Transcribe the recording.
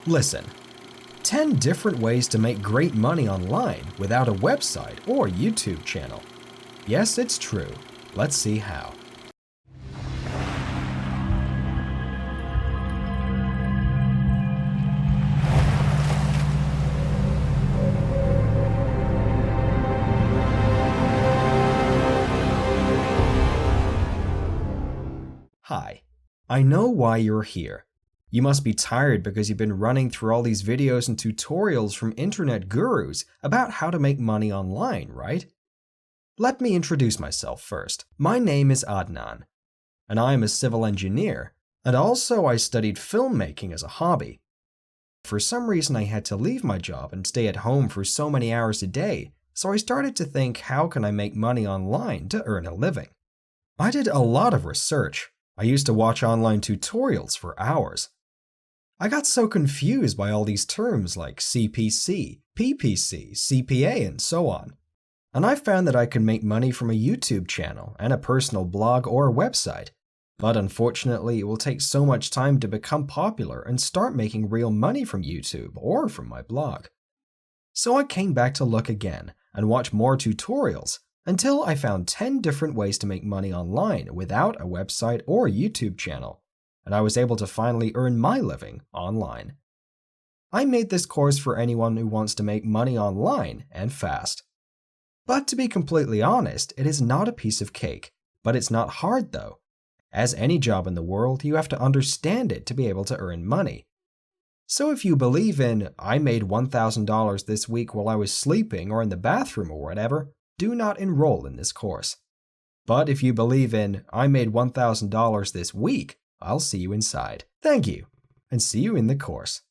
Listen, 10 different ways to make great money online without a website or YouTube channel. Yes, it's true. Let's see how. Hi, I know why you're here. You must be tired because you've been running through all these videos and tutorials from internet gurus about how to make money online, right? Let me introduce myself first. My name is Adnan, and I am a civil engineer, and also I studied filmmaking as a hobby. For some reason I had to leave my job and stay at home for so many hours a day, so I started to think, how can I make money online to earn a living? I did a lot of research. I used to watch online tutorials for hours. I got so confused by all these terms like CPC, PPC, CPA, and so on. And I found that I could make money from a YouTube channel and a personal blog or website. But unfortunately, it will take so much time to become popular and start making real money from YouTube or from my blog. So I came back to look again and watch more tutorials until I found 10 different ways to make money online without a website or YouTube channel, and I was able to finally earn my living online. I made this course for anyone who wants to make money online and fast. But to be completely honest, it is not a piece of cake, but it's not hard though. As any job in the world, you have to understand it to be able to earn money. So if you believe in, I made $1,000 this week while I was sleeping or in the bathroom or whatever, do not enroll in this course. But if you believe in, I made $1,000 this week, I'll see you inside. Thank you, and see you in the course.